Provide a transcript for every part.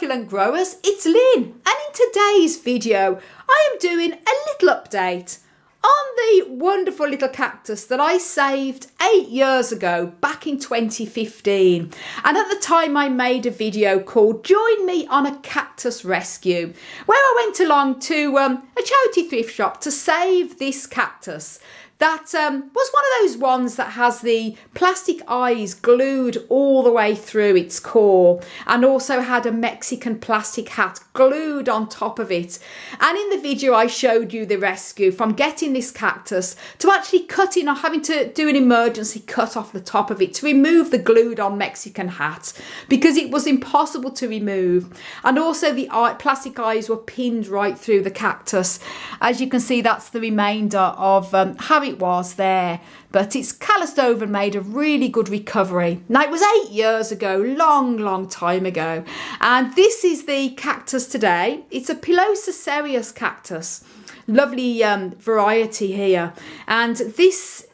succulent growers, it's Lynn, and in today's video I am doing a little update on the wonderful little cactus that I saved 8 years ago back in 2015. And at the time I made a video called Join Me on a Cactus Rescue, where I went along to a charity thrift shop to save this cactus that was one of those ones that has the plastic eyes glued all the way through its core, and also had a Mexican plastic hat glued on top of it. And in the video I showed you the rescue from getting this cactus to actually cutting or having to do an emergency cut off the top of it to remove the glued on Mexican hat because it was impossible to remove. And also the plastic eyes were pinned right through the cactus. As you can see, that's the remainder of how it was there, but it's calloused over and made a really good recovery. Now, it was 8 years ago, long time ago, and this is the cactus today. It's a Pilosa cactus, lovely variety here, and this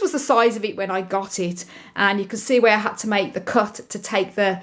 was the size of it when I got it, and you can see where I had to make the cut to take the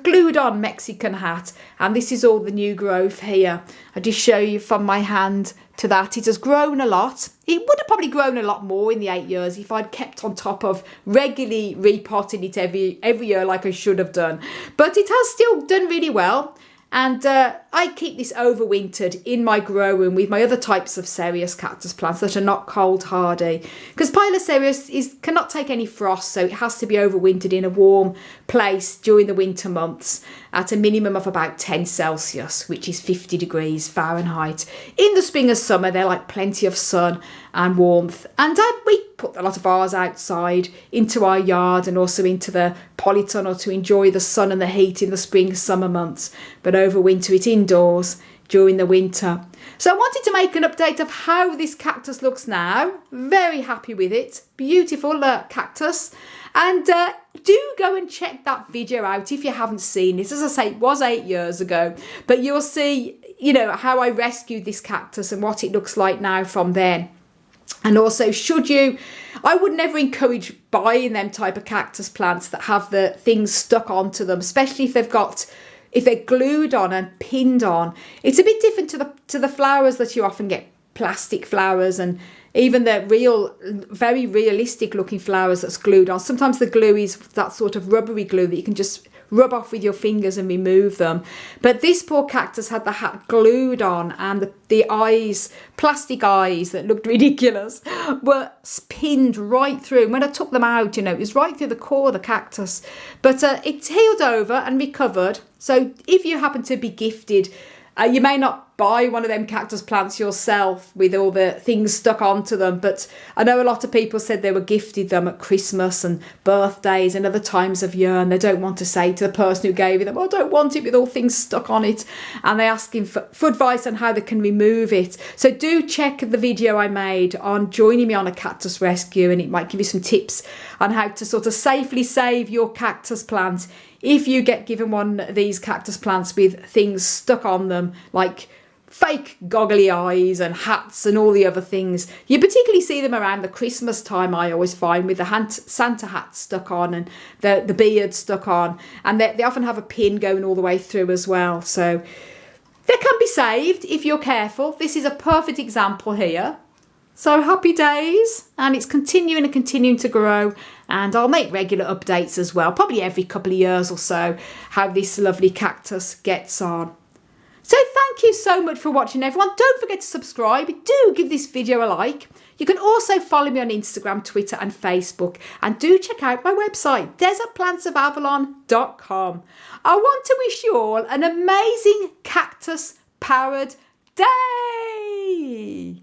glued on Mexican hat, and this is all the new growth here. I just show you from my hand to that. It has grown a lot. It would have probably grown a lot more in the 8 years if I'd kept on top of regularly repotting it every year like I should have done, but it has still done really well. And I keep this overwintered in my grow room with my other types of cereus cactus plants that are not cold hardy. Because Pilosa cannot take any frost, so it has to be overwintered in a warm place during the winter months at a minimum of about 10 Celsius, which is 50 degrees Fahrenheit. In the spring and summer, they're like plenty of sun and warmth. And we put a lot of ours outside into our yard and also into the polytunnel to enjoy the sun and the heat in the spring summer months, but overwinter it indoors during the winter. So I wanted to make an update of how this cactus looks now. Very happy with it. Beautiful cactus. And do go and check that video out if you haven't seen it. As I say, it was 8 years ago, but you'll see, you know, how I rescued this cactus and what it looks like now from then. And also, I would never encourage buying them type of cactus plants that have the things stuck onto them, especially if they're glued on and pinned on. It's a bit different to the flowers that you often get, plastic flowers, and even the very realistic looking flowers that's glued on. Sometimes the glue is that sort of rubbery glue that you can just rub off with your fingers and remove them. But this poor cactus had the hat glued on, and the eyes, plastic eyes that looked ridiculous, were pinned right through. And when I took them out, it was right through the core of the cactus. But it's healed over and recovered. So if you happen to be gifted, you may not buy one of them cactus plants yourself with all the things stuck onto them, but I know a lot of people said they were gifted them at Christmas and birthdays and other times of year, and they don't want to say to the person who gave it them, "Oh, I don't want it with all things stuck on it," and they're asking for advice on how they can remove it. So do check the video I made on joining me on a cactus rescue, and it might give you some tips on how to sort of safely save your cactus plant if you get given one of these cactus plants with things stuck on them, like fake goggly eyes and hats and all the other things. You particularly see them around the Christmas time, I always find, with the Santa hat stuck on and the beard stuck on. And they often have a pin going all the way through as well. So they can be saved if you're careful. This is a perfect example here. So happy days, and it's continuing to grow, and I'll make regular updates as well, probably every couple of years or so, how this lovely cactus gets on. So thank you so much for watching, everyone. Don't forget to subscribe. Do give this video a like. You can also follow me on Instagram, Twitter and Facebook, and do check out my website, desertplantsofavalon.com. I want to wish you all an amazing cactus-powered day.